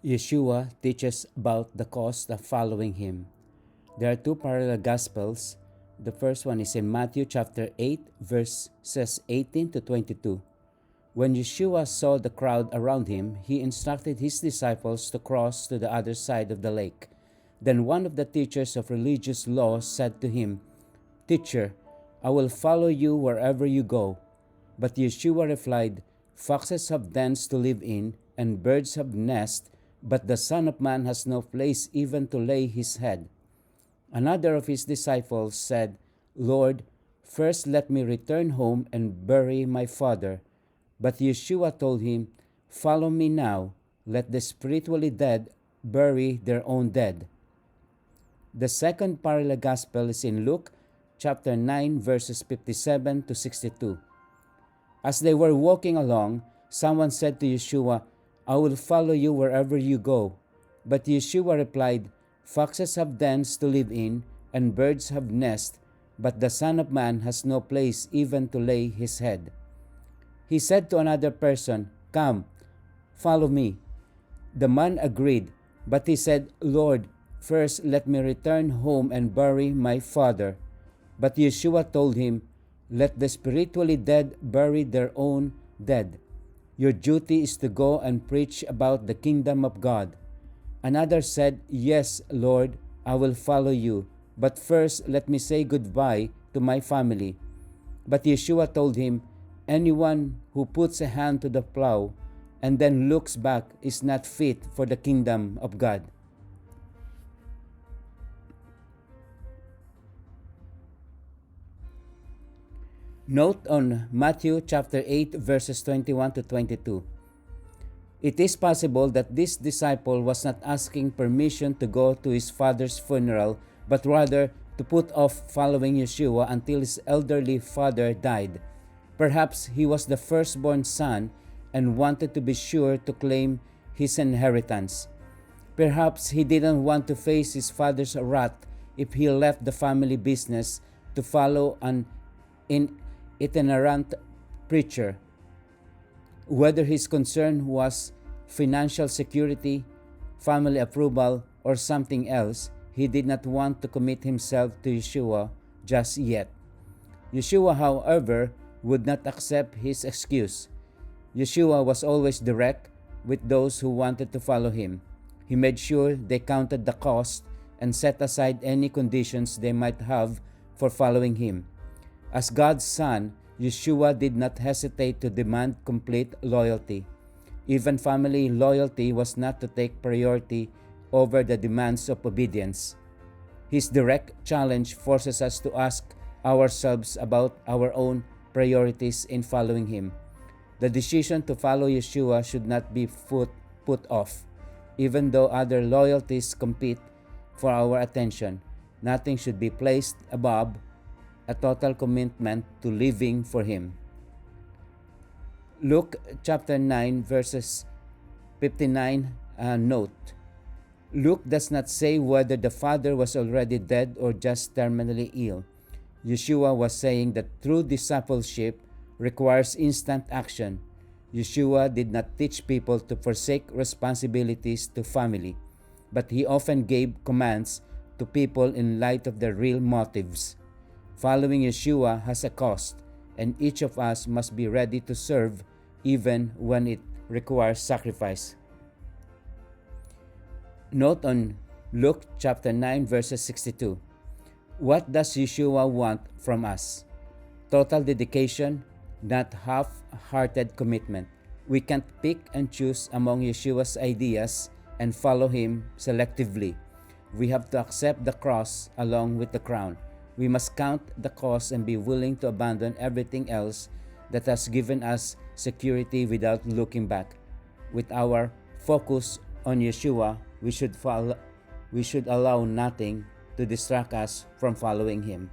Yeshua teaches about the cost of following him. There are two parallel gospels. The first one is in Matthew chapter 8 verses 18 to 22. When Yeshua saw the crowd around him, he instructed his disciples to cross to the other side of the lake. Then one of the teachers of religious law said to him, "Teacher, I will follow you wherever you go." But Yeshua replied, "Foxes have dens to live in, and birds have nests, but the Son of Man has no place even to lay his head." Another of his disciples said, "Lord, first let me return home and bury my father." But Yeshua told him, "Follow me now. Let the spiritually dead bury their own dead." The second parallel gospel is in Luke chapter 9 verses 57 to 62. As they were walking along, someone said to Yeshua, "I will follow you wherever you go." But Yeshua replied, "Foxes have dens to live in, and birds have nests, but the Son of Man has no place even to lay his head." He said to another person, "Come, follow me." The man agreed, but he said, "Lord, first let me return home and bury my father." But Yeshua told him, "Let the spiritually dead bury their own dead. Your duty is to go and preach about the kingdom of God." Another said, "Yes, Lord, I will follow you, but first let me say goodbye to my family." But Yeshua told him, "Anyone who puts a hand to the plow and then looks back is not fit for the kingdom of God." Note on Matthew chapter 8 verses 21 to 22. It is possible that this disciple was not asking permission to go to his father's funeral, but rather to put off following Yeshua until his elderly father died. Perhaps he was the firstborn son and wanted to be sure to claim his inheritance. Perhaps he didn't want to face his father's wrath if he left the family business to follow an itinerant preacher. Whether his concern was financial security, family approval, or something else, he did not want to commit himself to Yeshua just yet. Yeshua, however, would not accept his excuse. Yeshua was always direct with those who wanted to follow him. He made sure they counted the cost and set aside any conditions they might have for following him. As God's Son, Yeshua did not hesitate to demand complete loyalty. Even family loyalty was not to take priority over the demands of obedience. His direct challenge forces us to ask ourselves about our own priorities in following him. The decision to follow Yeshua should not be put off. Even though other loyalties compete for our attention, nothing should be placed above a total commitment to living for him. Luke chapter 9 verses 59 note. Luke does not say whether the father was already dead or just terminally ill. Yeshua was saying that true discipleship requires instant action. Yeshua did not teach people to forsake responsibilities to family, but he often gave commands to people in light of their real motives. Following Yeshua has a cost, and each of us must be ready to serve even when it requires sacrifice. Note on Luke chapter 9 verses 62. What does Yeshua want from us? Total dedication, not half-hearted commitment. We can't pick and choose among Yeshua's ideas and follow him selectively. We have to accept the cross along with the crown. We must count the cost and be willing to abandon everything else that has given us security without looking back. With our focus on Yeshua, we should allow nothing to distract us from following him.